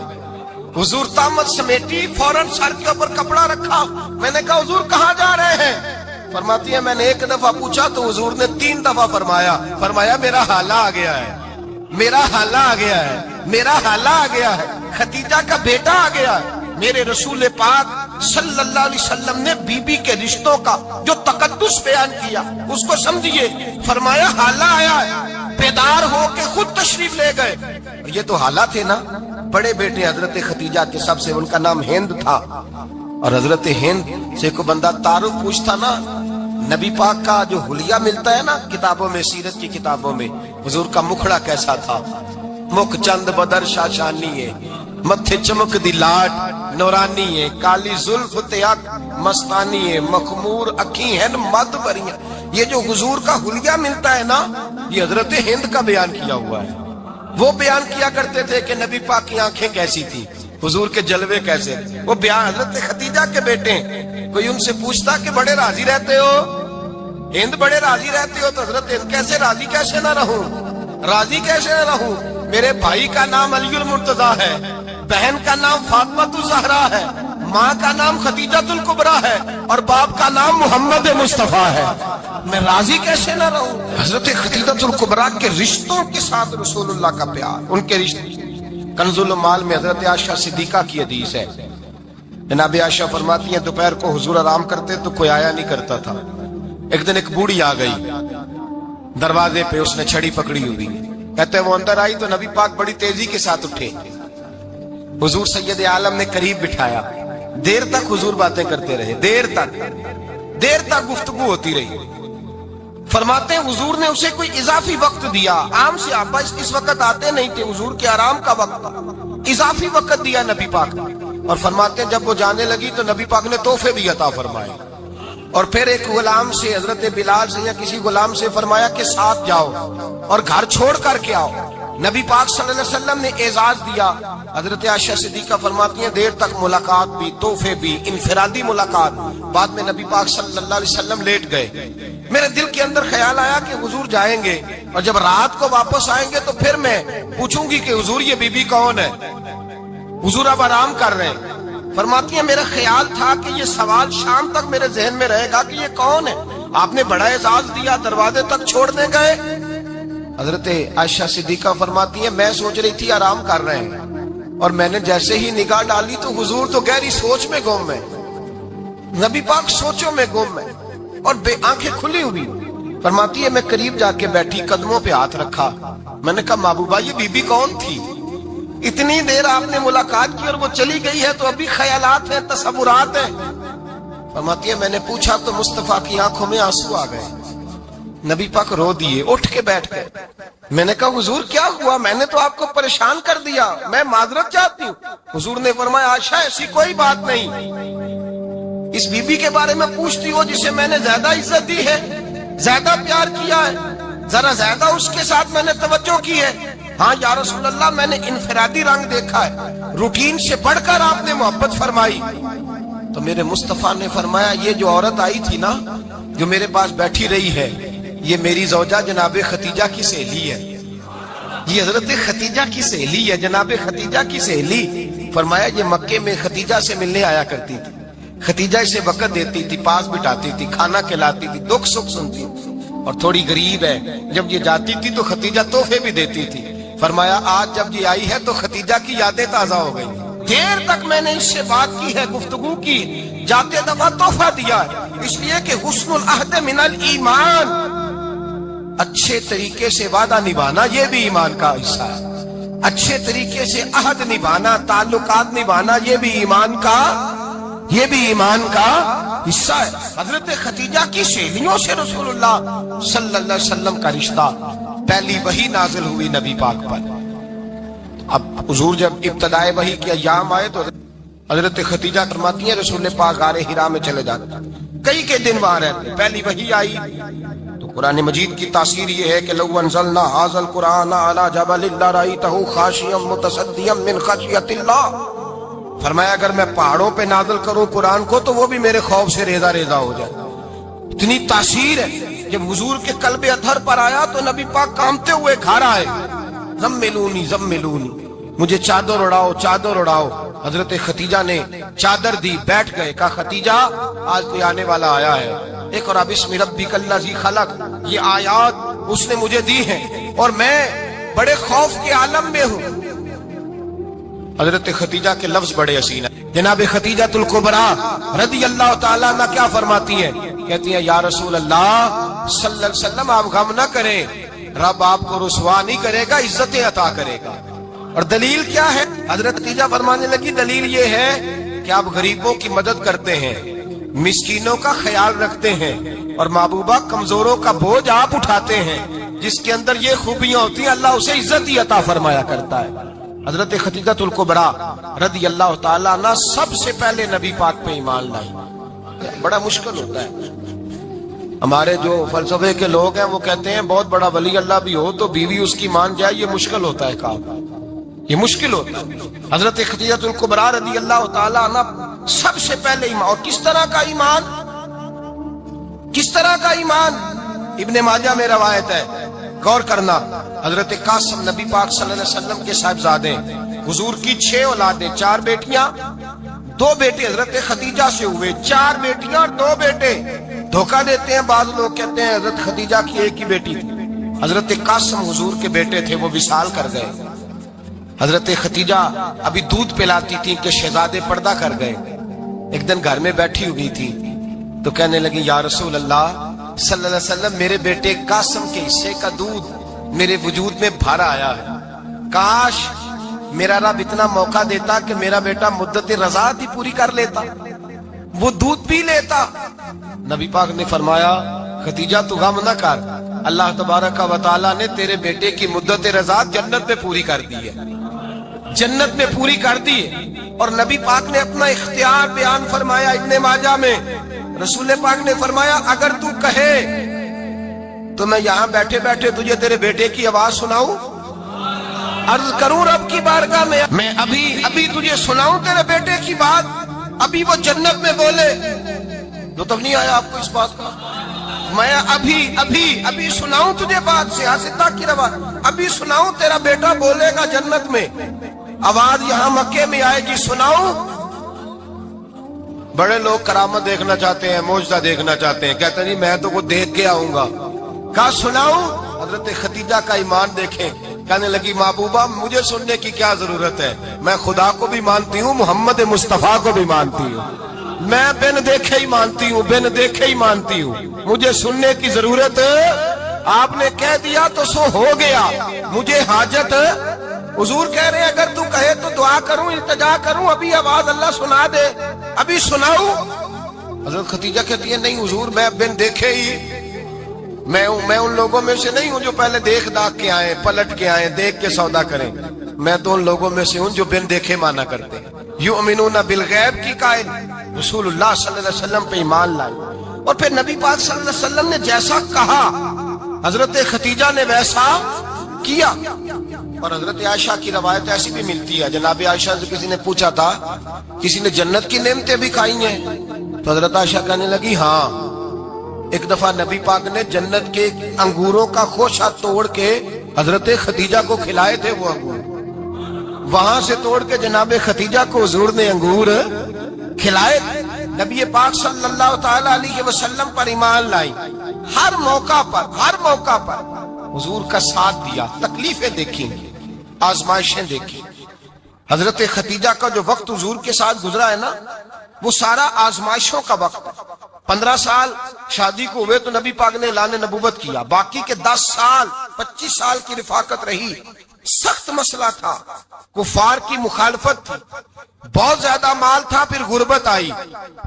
حضور طامت سمیٹی، فوراً سر کے اوپر کپڑا رکھا، میں نے کہا حضور کہاں جا رہے ہیں؟ فرماتی ہے میں نے ایک دفعہ پوچھا تو حضور نے 3 دفعہ فرمایا میرا حالہ آ گیا ہے، میرا حالہ آ گیا ہے، میرا حالہ آ گیا ہے، خدیجہ کا بیٹا آ گیا ہے۔ میرے رسول پاک صلی اللہ علیہ وسلم نے بی بی کے رشتوں کا جو تقدس بیان کیا اس کو سمجھیے، فرمایا حالہ آیا ہے، بیدار ہو کے خود تشریف لے گئے۔ یہ تو حالہ تھے نا، بڑے بیٹے حضرت خدیجہ کے سب سے، ان کا نام ہند تھا، اور حضرت ہند سے کوئی بندہ تعارف پوچھتا نا، نبی پاک کا جو حلیہ ملتا ہے نا کتابوں میں، سیرت کی کتابوں میں، حضور کا مکھڑا کیسا تھا، مکھ چند بدر شاشانی ہے، متھے چمک دی لاٹ نورانی ہے، کالی زلف تیاک مستانی ہے، مخمور اکھی ہیں مد بریاں۔ یہ جو حضور کا حلیہ ملتا ہے نا، یہ حضرت ہند کا بیان کیا ہوا ہے۔ وہ بیان کیا کرتے تھے کہ نبی پاک کی آنکھیں کیسی تھی، حضور کے جلوے کیسے، وہ بیان حضرت خدیجہ کے بیٹے ہیں۔ کوئی ان سے پوچھتا کہ بڑے راضی رہتے ہو ہند، بڑے راضی رہتے ہو، تو حضرت ہند کیسے راضی کیسے نہ رہوں، راضی کیسے نہ رہوں، میرے بھائی کا نام علی المرتضیٰ ہے، بہن کا نام فاطمہ الزہرا ہے، ماں کا نام خدیجہ الکبریٰ ہے، اور باپ کا نام محمد مصطفیٰ ہے، میں راضی کیسے نہ رہوں۔ حضرت خدیجہ الکبریٰ کے رشتوں کے ساتھ رسول اللہ کا پیار، ان کے رشتے۔ کنز المال میں حضرت عائشہ صدیقہ کی حدیث ہے، جناب عائشہ فرماتی ہیں دوپہر کو حضور آرام کرتے تو کوئی آیا نہیں کرتا تھا۔ ایک دن ایک بوڑھی آ گئی دروازے پہ، اس نے چھڑی پکڑی ہوئی، کہتے وہ اندر آئی تو نبی پاک بڑی تیزی کے ساتھ اٹھے، حضور سید عالم نے قریب بٹھایا، دیر تک حضور باتیں کرتے رہے، دیر تک گفتگو ہوتی رہی۔ فرماتے ہیں حضور نے اسے کوئی اضافی وقت دیا، عام صحابہ اس وقت آتے نہیں تھے، حضور کے آرام کا وقت تھا، اضافی وقت دیا نبی پاک نے۔ اور فرماتے ہیں جب وہ جانے لگی تو نبی پاک نے تحفے بھی عطا فرمائے، اور پھر ایک غلام سے، حضرت بلال سے یا کسی غلام سے فرمایا کہ ساتھ جاؤ اور گھر چھوڑ کر کے آؤ۔ نبی پاک صلی اللہ علیہ وسلم نے اعزاز دیا۔ حضرت عائشہ صدیقہ فرماتی ہیں دیر تک ملاقات بھی، تحفے بھی، انفرادی ملاقات۔ بعد میں نبی پاک صلی اللہ علیہ وسلم لیٹ گئے، میرے دل کے اندر خیال آیا کہ حضور جائیں گے اور جب رات کو واپس آئیں گے تو پھر میں پوچھوں گی کہ حضور یہ بی بی کون ہے، حضور اب آرام کر رہے ہیں۔ فرماتی ہیں میرا خیال تھا کہ یہ سوال شام تک میرے ذہن میں رہے گا کہ یہ کون ہے، آپ نے بڑا اعزاز دیا، دروازے تک چھوڑنے گئے۔ حضرت عائشہ صدیقہ فرماتی ہیں میں سوچ رہی تھی آرام کر رہے ہیں، اور میں نے جیسے ہی نگاہ ڈالی تو حضور تو گہری سوچ میں گم ہے، نبی پاک سوچوں میں گم ہے اور بے آنکھیں کھلی ہوئی۔ فرماتی ہے میں قریب جا کے بیٹھی، قدموں پہ ہاتھ رکھا، میں نے کہا محبوبہ یہ بی بی کون تھی، اتنی دیر آپ نے ملاقات کی اور وہ چلی گئی ہے تو ابھی خیالات ہیں، تصورات ہیں۔ فرماتی ہے میں نے پوچھا تو مصطفیٰ کی آنکھوں میں آنسو آ گئے، نبی پاک رو دیے، اٹھ کے بیٹھ گئے۔ میں نے کہا حضور کیا ہوا، میں نے تو آپ کو پریشان کر دیا، میں معذرت چاہتی ہوں۔ حضور نے فرمایا عائشہ ایسی کوئی بات نہیں، اس بی بی کے بارے میں پوچھتی ہو جسے میں نے زیادہ عزت دی ہے، زیادہ پیار کیا ہے، ذرا زیادہ اس کے ساتھ میں نے توجہ کی ہے۔ ہاں یا رسول اللہ میں نے انفرادی رنگ دیکھا ہے، روٹین سے بڑھ کر آپ نے محبت فرمائی۔ تو میرے مصطفیٰ نے فرمایا یہ جو عورت آئی تھی نا، جو میرے پاس بیٹھی رہی ہے، یہ میری زوجہ جناب خدیجہ کی سہیلی ہے، یہ حضرت خدیجہ کی سہیلی ہے، جناب خدیجہ کی سہیلی۔ فرمایا یہ مکے میں خدیجہ سے ملنے آیا کرتی تھی، خدیجہ اسے وقت دیتی تھی، پاس بٹھاتی تھی، کھانا کھلاتی تھی، دکھ سکھ سنتی تھی، اور تھوڑی غریب ہے، جب یہ جاتی تھی تو خدیجہ تحفے بھی دیتی تھی۔ فرمایا آج جب یہ آئی ہے تو خدیجہ کی یادیں تازہ ہو گئی، دیر تک میں نے اس سے بات کی ہے، گفتگو کی، جاتے دفعہ تحفہ دیا ہے، اس لیے کہ حسن العہد من الایمان، اچھے طریقے سے وعدہ نبھانا یہ بھی ایمان کا حصہ ہے، اچھے طریقے سے عہد نبھانا، تعلقات نبھانا یہ بھی ایمان کا حصہ ہے۔ حضرت خدیجہ کی سہیلیوں سے رسول اللہ صلی اللہ علیہ وسلم کا رشتہ، پہلی وحی نازل ہوئی نبی پاک پر۔ اب حضور جب ابتدائے وحی کے ایام آئے تو حضرت خدیجہ فرماتی ہیں رسول پاک غار حرا میں چلے جاتے، کئی کے دن وہاں رہتے، پہلی وحی آئی تو قرآن مجید کی تاثیر یہ ہے کہ لو انزلنا ھذا القرآن علی جبل لرأیتہ خاشعا متصدعا من خشیۃ اللہ، فرمایا اگر میں پہاڑوں پہ نازل کروں قرآن کو تو وہ بھی میرے خوف سے ریزہ ریزہ ہو جائے، اتنی تاثیر ہے۔ جب حضور کے قلب اطہر پر آیا تو نبی پاک کامتے ہوئے گھر آئے، زملونی زملونی، مجھے چادر اڑاؤ چادر اڑاؤ. حضرت خدیجہ نے چادر دی, بیٹھ گئے. کہا خدیجہ آج کوئی آنے والا آیا ہے. اقرأ باسم ربک الذی خلق, یہ آیات اس نے مجھے دی ہیں اور میں بڑے خوف کے عالم میں ہوں. حضرت خدیجہ کے لفظ بڑے حسین ہیں. جناب خدیجہ الکبریٰ رضی اللہ تعالیٰ عنہ کیا فرماتی ہیں؟ کہتی ہیں یا رسول اللہ صلی اللہ علیہ وسلم آپ غم نہ کریں, رب آپ کو رسوا نہیں کرے گا, عزتیں عطا کرے گا. اور دلیل کیا ہے؟ حضرت خدیجہ فرمانے لگی دلیل یہ ہے کہ آپ غریبوں کی مدد کرتے ہیں, مسکینوں کا خیال رکھتے ہیں, اور محبوبہ کمزوروں کا بوجھ آپ اٹھاتے ہیں. جس کے اندر یہ خوبیاں ہوتی ہیں اللہ اسے عزت ہی عطا فرمایا کرتا ہے. حضرت خدیجہ الکبریٰ رضی اللہ تعالیٰ عنہ سب سے پہلے نبی پاک پہ ایمان لائی. بڑا مشکل ہوتا ہے. ہمارے جو فلسفے کے لوگ ہیں وہ کہتے ہیں بہت بڑا ولی اللہ بھی ہو تو بیوی اس کی مان جائے, یہ مشکل ہوتا ہے کام, یہ مشکل ہوتا ہے. حضرت خدیجہ الکبریٰ رضی اللہ تعالیٰ عنہ سب سے پہلے ایمان. اور کس طرح کا ایمان؟ کس طرح کا ایمان؟ ابن ماجہ میں روایت ہے, غور کرنا. حضرت قاسم نبی پاک صلی اللہ علیہ وسلم کے صاحبزادے, حضور کی 6 اولادیں, 4 بیٹیاں 2 بیٹے حضرت خدیجہ سے ہوئے, 4 بیٹیاں اور 2 بیٹے. دھوکہ دیتے ہیں بعض لوگ, کہتے ہیں حضرت خدیجہ کی ایک ہی بیٹی تھی. حضرت قاسم حضور کے بیٹے تھے, وہ وصال کر گئے. حضرت خدیجہ ابھی دودھ پلاتی تھی کہ شہزادے پردہ کر گئے. ایک دن گھر میں بیٹھی ہوئی تھی تو کہنے لگی یا رسول اللہ صلی اللہ علیہ وسلم میرے بیٹے قاسم کے حصے کا دودھ میرے وجود میں بھر آیا ہے, کاش میرا رب اتنا موقع دیتا کہ میرا بیٹا مدت رضاعت ہی پوری کر لیتا, وہ دودھ پی لیتا. نبی پاک نے فرمایا خدیجہ تو غم نہ کر, اللہ تبارک و تعالیٰ نے تیرے بیٹے کی مدت رضاعت جنت میں پوری کر دی ہے, جنت میں پوری کر دی ہے. اور نبی پاک نے اپنا اختیار بیان فرمایا ابن ماجہ میں. رسول پاک نے فرمایا اگر تو کہے تو میں یہاں بیٹھے بیٹھے تجھے تیرے بیٹے کی آواز سناؤں, عرض کروں رب کی بارگاہ میں ابھی تجھے سناؤں تیرے بیٹے کی بات, ابھی وہ جنت میں بولے. لطف نہیں آیا آپ کو اس بات کا؟ میں ابھی سناؤں تجھے بات, سیاستہ کی روایت, ابھی سناؤں تیرا بیٹا بولے گا جنت میں, آواز یہاں مکے میں آئے گی, سناؤں. بڑے لوگ کرامت دیکھنا چاہتے ہیں, معجزہ دیکھنا چاہتے ہیں, کہتے ہیں جی میں تو وہ دیکھ کے آؤں گا. کہا سناؤں. حضرت خدیجہ کا ایمان دیکھیں, کہنے لگی محبوبہ مجھے سننے کی کیا ضرورت ہے, میں خدا کو بھی مانتی ہوں, محمد مصطفیٰ کو بھی مانتی ہوں, میں بن دیکھے ہی مانتی ہوں, بن دیکھے ہی مانتی ہوں, مجھے سننے کی ضرورت آپ نے کہہ دیا تو سو ہو گیا, مجھے حاجت. حضور کہہ رہے ہیں اگر تو کہے تو دعا کروں, التجا کروں, ابھی آواز اللہ سنا دے, ابھی سناؤں. حضرت خدیجہ کہتی ہے نہیں حضور میں بن دیکھے ہی, میں ان لوگوں میں سے نہیں ہوں جو پہلے دیکھ داکھ کے آئے, پلٹ کے آئے, دیکھ کے سودا کریں, میں تو ان لوگوں میں سے ہوں جو بن دیکھے مانا کرتے. یؤمنون بالغیب کی قائل رسول اللہ صلی اللہ علیہ وسلم پہ ایمان لائے. اور پھر نبی پاک صلی اللہ علیہ وسلم نے جیسا کہا حضرت خدیجہ نے ویسا کیا. اور حضرت عائشہ کی روایت ایسی بھی ملتی ہے, جناب عائشہ سے کسی نے پوچھا تھا کسی نے جنت کی نعمتیں بھی کھائی ہیں, تو حضرت عائشہ کہنے لگی ہاں, ایک دفعہ نبی پاک نے جنت کے انگوروں کا خوشہ توڑ کے حضرت خدیجہ کو کھلائے تھے. وہ انگور وہاں سے توڑ کے جناب خدیجہ کو حضور نے انگور کھلائے. نبی پاک صلی اللہ تعالی علیہ وسلم پر ایمان لائی, ہر موقع پر حضور کا ساتھ دیا, تکلیفیں دیکھی, آزمائشیں دیکھی. حضرت خدیجہ کا جو وقت حضور کے ساتھ گزرا ہے نا, وہ سارا آزمائشوں کا وقت. 15 سال شادی کو ہوئے تو نبی پاک نے اعلان نبوت کیا, باقی کے 10 سال 25 سال کی رفاقت رہی. سخت مسئلہ تھا, کفار کی مخالفت تھی, بہت زیادہ مال تھا, پھر غربت آئی,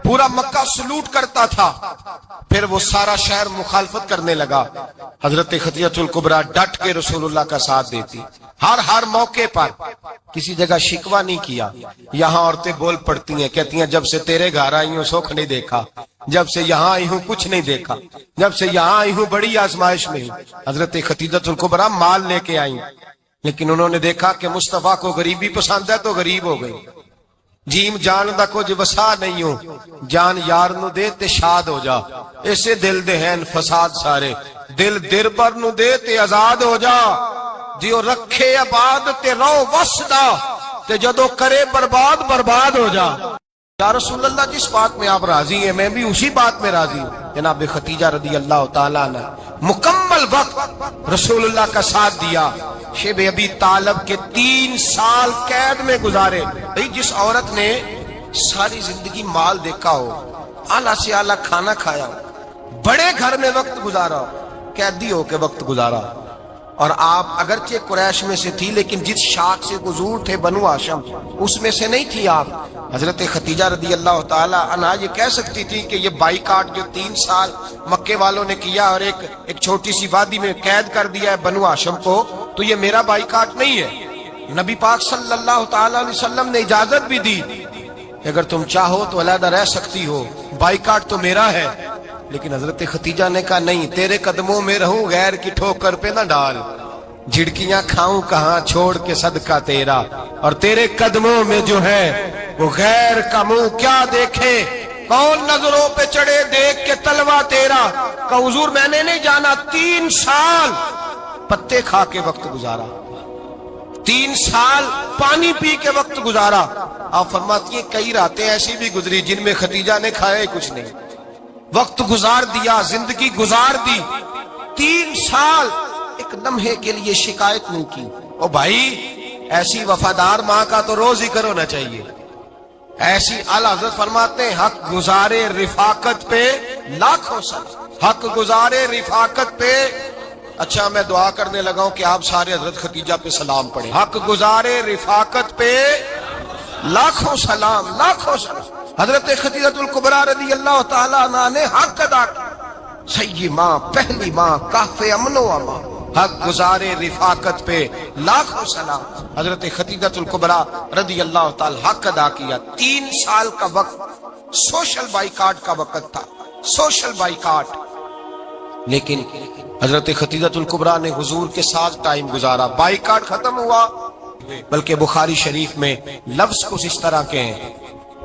پورا مکہ سلوٹ کرتا تھا, پھر وہ سارا شہر مخالفت کرنے لگا. حضرت خدیجہ الکبریٰ ڈٹ کے رسول اللہ کا ساتھ دیتی, ہر موقع پر کسی جگہ شکوہ نہیں کیا. یہاں عورتیں بول پڑتی ہیں, کہتی ہیں جب سے تیرے گھر آئی ہوں سکھ نہیں دیکھا, جب سے یہاں آئی ہوں کچھ نہیں دیکھا, جب سے یہاں آئی ہوں بڑی آزمائش میں ہوں. حضرت خدیجہ الکبریٰ مال لے کے آئی, لیکن انہوں نے دیکھا کہ مصطفیٰ کو غریبی پسند ہے تو غریب ہو گئی. جیم جان دا کچھ وسا نہیں ہو, جان یار نو دے تے شاد ہو جا, ایسے دل دے ہیں فساد سارے, دل دیر پر نو دے تے آزاد ہو جا. دیو رکھے آباد تے رو وسدا تے جدو کرے برباد برباد ہو جا۔ یا رسول اللہ جس بات میں آپ راضی ہیں میں بھی اسی بات میں راضی ہوں۔ جناب خدیجہ رضی اللہ تعالیٰ نے مکمل وقت رسول اللہ کا ساتھ دیا۔ شیب ابی طالب کے 3 سال قید میں گزارے۔ جس عورت نے ساری زندگی مال دیکھا ہو، اعلیٰ سے اعلیٰ کھانا کھایا ہو، بڑے گھر میں وقت گزارا ہو، قیدی ہو کے وقت گزارا، اور آپ اگرچہ قریش میں سے تھی لیکن جس شاخ سے حضور تھے بنو ہاشم اس میں سے نہیں تھی آپ۔ حضرت خدیجہ رضی اللہ تعالی عنہا یہ کہہ سکتی تھی کہ یہ بائیکاٹ جو 3 سال مکے والوں نے کیا اور ایک چھوٹی سی وادی میں قید کر دیا ہے بنو ہاشم کو، تو یہ میرا بائیکاٹ نہیں ہے۔ نبی پاک صلی اللہ تعالی علیہ وسلم نے اجازت بھی دی کہ اگر تم چاہو تو علیحدہ رہ سکتی ہو، بائیکاٹ تو میرا ہے۔ لیکن حضرت خدیجہ نے کہا نہیں، تیرے قدموں میں رہوں، غیر کی ٹھوکر پہ نہ ڈال، جھڑکیاں کھاؤں کہاں چھوڑ کے صدقہ تیرا، اور تیرے قدموں میں جو ہے وہ غیر کا منہ کیا دیکھے، کون نظروں پہ چڑھے دیکھ کے تلوا تیرا۔ کہ حضور میں نے نہیں جانا، 3 سال پتے کھا کے وقت گزارا، 3 سال پانی پی کے وقت گزارا۔ آپ فرماتی ہیں کئی راتیں ایسی بھی گزری جن میں خدیجہ نے کھایا ہی کچھ نہیں، وقت گزار دیا، زندگی گزار دی۔ 3 سال ایک لمحے کے لیے شکایت نہیں کی۔ او بھائی ایسی وفادار ماں کا تو روز ذکر ہونا چاہیے۔ ایسی اعلیٰ حضرت فرماتے ہیں حق گزارے رفاقت پہ لاکھوں سلام، حق گزارے رفاقت پہ۔ اچھا میں دعا کرنے لگا ہوں کہ آپ سارے حضرت خدیجہ پہ سلام پڑھیں۔ حق گزارے رفاقت پہ لاکھوں سلام، لاکھوں سلام۔ حضرت خدیجہ الکبریٰ رضی اللہ تعالیٰ عنہا نے حق ادا کیا۔ سیدی ماں، پہلی ماں، کہف امن و امان، حق گزارے رفاقت پہ لاکھوں سلام۔ حضرت خدیجہ الکبریٰ رضی اللہ تعالی حق ادا کیا۔ 3 سال کا وقت سوشل بائیکاٹ کا وقت تھا، سوشل بائیکاٹ۔ لیکن حضرت خدیجہ الکبریٰ نے حضور کے ساتھ ٹائم گزارا، بائیکاٹ ختم ہوا۔ بلکہ بخاری شریف میں لفظ کچھ اس طرح کے ہیں،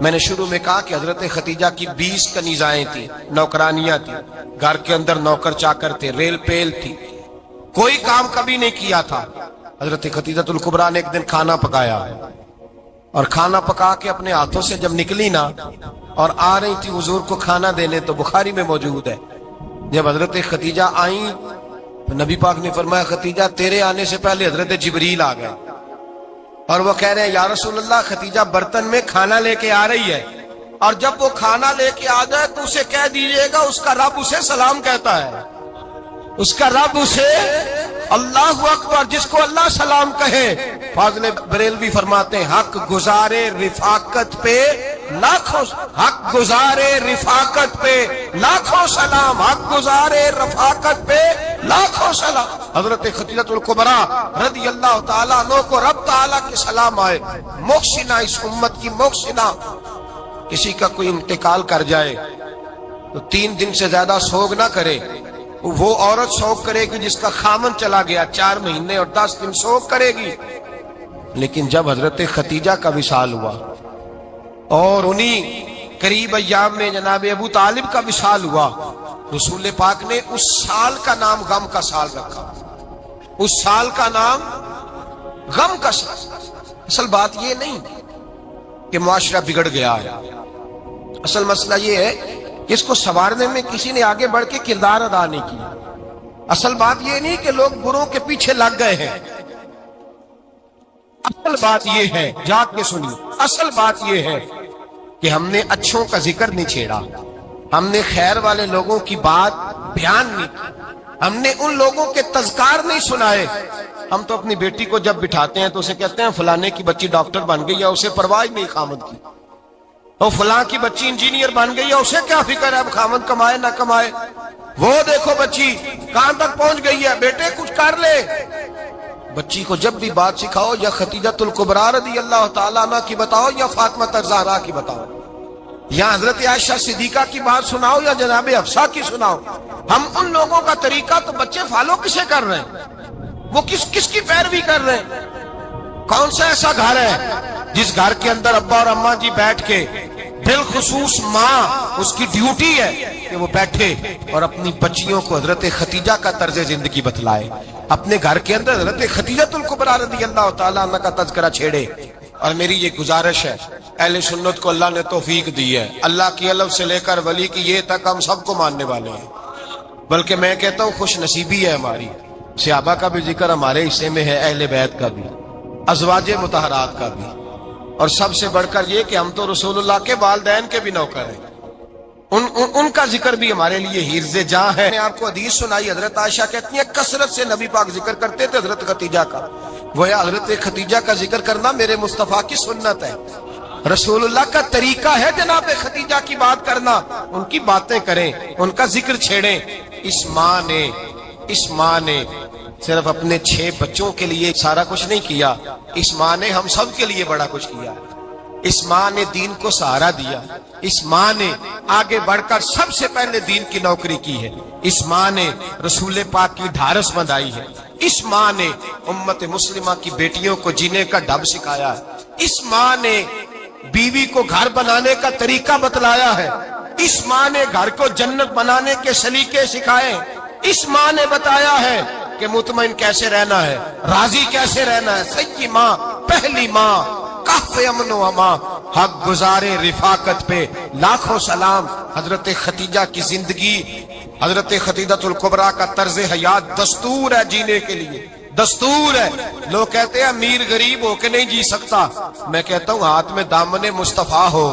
میں نے شروع میں کہا کہ حضرت خدیجہ کی 20 کنیزائیں تھیں، نوکرانیاں تھیں، گھر کے اندر نوکر چاکر تھے، ریل پیل تھی، کوئی کام کبھی نہیں کیا تھا۔ حضرت خدیجہ الکبریٰ نے ایک دن کھانا پکایا، اور کھانا پکا کے اپنے ہاتھوں سے جب نکلی نا اور آ رہی تھی حضور کو کھانا دینے، تو بخاری میں موجود ہے جب حضرت خدیجہ آئیں تو نبی پاک نے فرمایا خدیجہ تیرے آنے سے پہلے حضرت جبریل آ گئے، اور وہ کہہ رہے ہیں یا رسول اللہ خدیجہ برتن میں کھانا لے کے آ رہی ہے، اور جب وہ کھانا لے کے آ جائے تو اسے کہہ دیجئے گا اس کا رب اسے سلام کہتا ہے، اس کا رب اسے اللہ اکبر، جس کو اللہ سلام کہے۔ فاضل بریلوی فرماتے ہیں حق گزارے رفاقت پہ لاکھوں، حق گزارے رفاقت پہ لاکھوں سلام، حق گزارے رفاقت پہ لاکھوں سلام۔ حضرت خدیجہ الکبریٰ رضی اللہ تعالیٰ عنہ کو رب تعالیٰ کے سلام آئے، محسنہ، اس امت کی محسنہ۔ کسی کا کوئی انتقال کر جائے تو 3 دن سے زیادہ سوگ نہ کرے، وہ عورت سوگ کرے گی جس کا خامن چلا گیا، 4 مہینے اور 10 دن سوگ کرے گی۔ لیکن جب حضرت خدیجہ کا وصال ہوا اور انہی قریب ایام میں جناب ابو طالب کا وصال ہوا، رسول پاک نے اس سال کا نام غم کا سال رکھا، اس سال کا نام غم کا سال۔ اصل بات یہ نہیں کہ معاشرہ بگڑ گیا ہے، اصل مسئلہ یہ ہے کہ اس کو سنوارنے میں کسی نے آگے بڑھ کے کردار ادا نہیں کیا۔ اصل بات یہ نہیں کہ لوگ بروں کے پیچھے لگ گئے ہیں، اصل بات یہ ہے، جاگ کے سنیے، اصل بات یہ ہے کہ ہم نے اچھوں کا ذکر نہیں چھیڑا، ہم نے خیر والے لوگوں کی بات بیان نہیں کی، ہم نے ان لوگوں کے تذکار نہیں سنائے۔ ہم تو اپنی بیٹی کو جب بٹھاتے ہیں تو اسے کہتے ہیں فلانے کی بچی ڈاکٹر بن گئی ہے، اسے پرواہ نہیں خامد کی، اور فلاں کی بچی انجینئر بن گئی ہے، اسے کیا فکر ہے اب خامد کمائے نہ کمائے، وہ دیکھو بچی کہاں تک پہنچ گئی ہے، بیٹے کچھ کر لے۔ بچی کو جب بھی بات سکھاؤ یا خدیجہ الکبریٰ رضی اللہ تعالیٰ عنہ کی بتاؤ یا فاطمہ الزہرا کی بتاؤ، یا حضرت عائشہ صدیقہ کی بات سناؤ یا جناب حفصہ کی سناؤ۔ ہم ان لوگوں کا طریقہ تو بچے فالو کسے کر رہے ہیں، وہ کس کی پیروی کر رہے ہیں؟ کون سا ایسا گھر ہے جس گھر کے اندر ابا اور اماں جی بیٹھ کے بالخصوص ماں، اس کی ڈیوٹی ہے کہ وہ بیٹھے اور اپنی بچیوں کو حضرت خدیجہ کا طرز زندگی بتلائے، اپنے گھر کے اندر حضرت خدیجہ الکبریٰ رضی اللہ تعالیٰ عنہ کا تذکرہ چھیڑے۔ اور میری یہ گزارش ہے، اہل سنت کو اللہ نے توفیق دی ہے، اللہ کی الف سے لے کر ولی کی یہ تک ہم سب کو ماننے والے ہیں، بلکہ میں کہتا ہوں خوش نصیبی ہے ہماری، صحابہ کا بھی ذکر ہمارے حصے میں ہے، اہل بیت کا بھی، ازواج مطہرات کا بھی، اور سب سے بڑھ کر یہ کہ ہم تو رسول اللہ کے والدین کے بھی نوکر ہیں، ان کا ذکر بھی ہمارے لیے حرز جاں ہے۔ میں نے آپ کو حدیث سنائی، حضرت عائشہ کہتی ہیں کثرت سے نبی پاک ذکر کرتے تھے حضرت خدیجہ کا، گویا حضرت خدیجہ کا ذکر کرنا میرے مصطفیٰ کی سنت ہے، رسول اللہ کا طریقہ ہے جناب خدیجہ کی بات کرنا، ان کی باتیں کریں، ان کا ذکر چھیڑیں۔ اس ماں نے صرف اپنے 6 بچوں کے لیے سارا کچھ نہیں کیا، اس ماں نے ہم سب کے لیے بڑا کچھ کیا، اس ماں نے دین کو سہارا دیا، اس ماں نے آگے بڑھ کر سب سے پہلے دین کی نوکری کی ہے، اس ماں نے رسول پاک کی ڈھارس بندھائی ہے، اس ماں نے امت مسلمہ کی بیٹیوں کو جینے کا ڈھب سکھایا ہے، اس ماں نے بیوی کو گھر بنانے کا طریقہ بتلایا ہے، اس ماں نے گھر کو جنت بنانے کے سلیقے سکھائے، اس ماں نے بتایا ہے کہ مطمئن کیسے رہنا ہے، راضی کیسے رہنا ہے۔ سچی ماں، پہلی ماں، کہف امن و امان، حق گزارے رفاقت پہ لاکھوں سلام۔ حضرت خدیجہ کی زندگی، حضرت خدیجہ الکبریٰ کا طرز حیات دستور ہے جینے کے لیے، دستور ہے۔ لوگ کہتے ہیں امیر غریب ہو کے نہیں جی سکتا، میں کہتا ہوں ہاتھ میں دامن مصطفیٰ ہو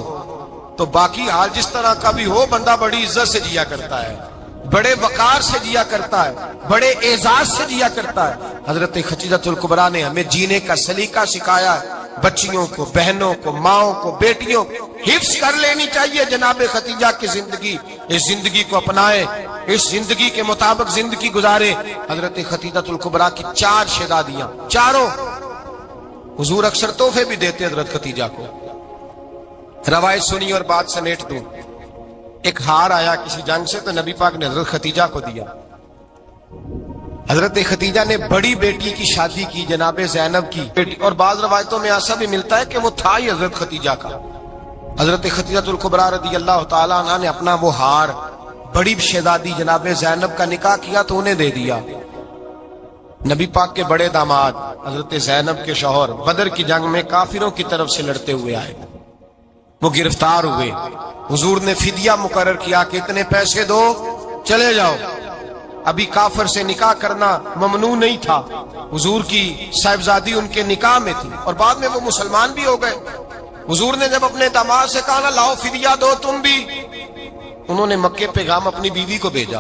تو باقی حال جس طرح کا بھی ہو بندہ بڑی عزت سے جیا کرتا ہے، بڑے وقار سے جیا کرتا ہے، بڑے اعزاز سے جیا کرتا ہے۔ حضرت خدیجہ الکبریٰ نے ہمیں جینے کا سلیقہ سکھایا ہے، بچیوں کو، بہنوں کو، ماؤں کو، بیٹیوں کو حفظ کر لینی چاہیے جناب خدیجہ کی زندگی، اس زندگی کو اپنائے، اس زندگی کے مطابق زندگی گزارے۔ حضرت خدیجہ الکبریٰ کی 4 شہزادیاں، چاروں حضور اکثر تحفے بھی دیتے حضرت خدیجہ کو۔ روایت سنی اور بات سمیٹ دوں، ایک ہار آیا کسی جنگ سے تو نبی پاک نے حضرت خدیجہ کو دیا۔ حضرت خدیجہ نے بڑی بیٹی کی شادی کی جناب زینب کی بیٹی، اور بعض روایتوں میں ایسا بھی ملتا ہے کہ وہ تھا ہی حضرت خدیجہ کا۔ حضرت خدیجہ الکبریٰ رضی اللہ تعالیٰ عنہ نے اپنا وہ ہار بڑی شہزادی جناب زینب کا نکاح کیا تو انہیں دے دیا۔ نبی پاک کے بڑے داماد حضرت زینب کے شوہر بدر کی جنگ میں کافروں کی طرف سے لڑتے ہوئے آئے، وہ گرفتار ہوئے، حضور نے فدیہ مقرر کیا کہ اتنے پیسے دو چلے جاؤ۔ ابھی کافر سے نکاح کرنا ممنوع نہیں تھا، حضور کی صاحبزادی ان کے نکاح میں تھی اور بعد میں وہ مسلمان بھی ہو گئے۔ حضور نے جب اپنے داماد سے کہا نا لاؤ فدیہ دو تم بھی، انہوں نے مکے پیغام اپنی بیوی کو بھیجا،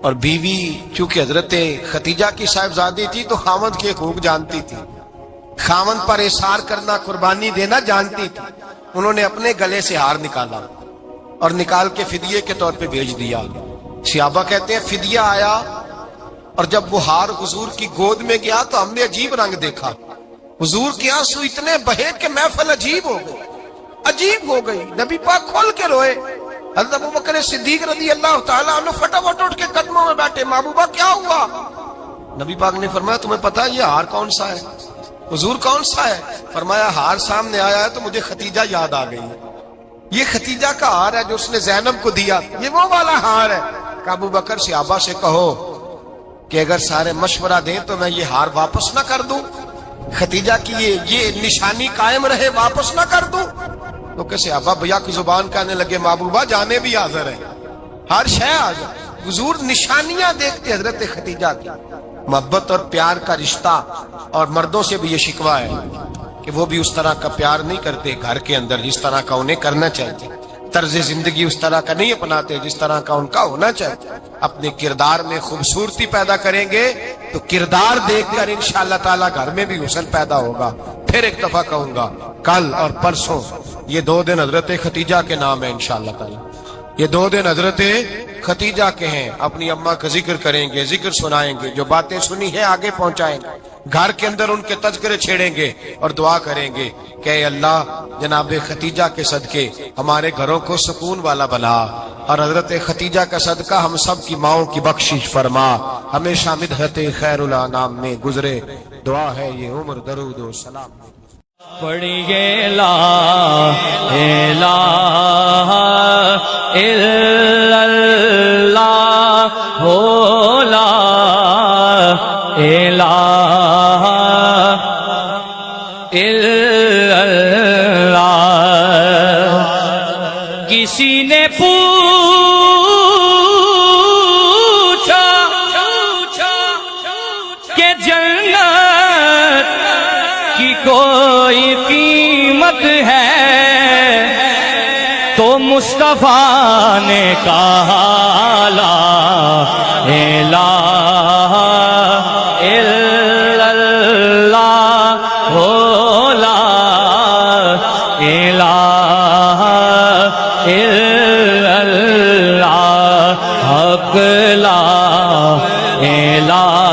اور بیوی چونکہ حضرت خدیجہ کی صاحبزادی تھی تو خاوند کے حقوق جانتی تھی، خاوند پر احسار کرنا، قربانی دینا جانتی تھی۔ انہوں نے اپنے گلے سے ہار نکالا اور نکال کے فدیے کے طور پہ بھیج دیا۔ صحابہ کہتے ہیں فدیہ آیا اور جب وہ ہار حضور کی گود میں گیا تو ہم نے عجیب رنگ دیکھا، حضور کے آنسو اتنے بہے کہ محفل عجیب ہو گئی، عجیب ہو گئی، نبی پاک کھول کے روئے۔ حضرت ابوبکر صدیق رضی اللہ تعالیٰ عنہ فٹافٹ اٹھ کے قدموں میں بیٹھے، محبوبہ کیا ہوا؟ نبی پاک نے فرمایا تمہیں پتا یہ ہار کون سا ہے؟ حضور کون سا ہے؟ فرمایا ہار سامنے آیا ہے تو مجھے خدیجہ یاد آ گئی، یہ خدیجہ کا ہار ہے جو اس نے زینب کو دیا، یہ وہ والا ہار ہے۔ کہ ابو بکر صحابہ سے کہو کہ اگر سارے مشورہ دیں تو میں یہ ہار واپس نہ کر دوں، خدیجہ کی یہ نشانی قائم رہے، واپس نہ کر دوں؟ تو کہ صحابہ بھیا کی زبان کہنے لگے محبوبہ جانے بھی حاضر ہے، ہر شے حاضر۔ حضور نشانیاں دیکھتے حضرت خدیجہ کی، محبت اور پیار کا رشتہ، اور مردوں سے بھی یہ شکوہ ہے کہ وہ بھی اس طرح کا پیار نہیں کرتے گھر کے اندر جس طرح کا انہیں کرنا چاہیے، طرز زندگی اس طرح کا نہیں اپناتے جس طرح کا ان کا ہونا چاہیے۔ اپنے کردار میں خوبصورتی پیدا کریں گے تو کردار دیکھ کر انشاءاللہ تعالی گھر میں بھی حسن پیدا ہوگا۔ پھر ایک دفعہ کہوں گا، کل اور پرسوں یہ 2 دن حضرت خدیجہ کے نام ہے انشاءاللہ تعالی، یہ 2 دن حضرت خدیجہ کے ہیں۔ اپنی اماں کا ذکر کریں گے، ذکر سنائیں گے، جو باتیں سنی ہے آگے پہنچائیں گے، گھر کے اندر ان کے تذکرے چھیڑیں گے اور دعا کریں گے کہ اے اللہ جناب خدیجہ کے صدقے ہمارے گھروں کو سکون والا بنا، اور حضرت خدیجہ کا صدقہ ہم سب کی ماؤں کی بخشش فرما، ہمیشہ مدحت خیر الانام میں گزرے۔ دعا ہے یہ عمر درود و سلام۔ پڑھیے لا الہ الا اللہ ہو لا الہ الا اللہ۔ کسی نے پوچھا کہ جنت کی کوئی قیمت ہے، تو مصطفیٰ نے کہا لا الہ الا اللہ ہو لا الہ الا اللہ، حق لا الہ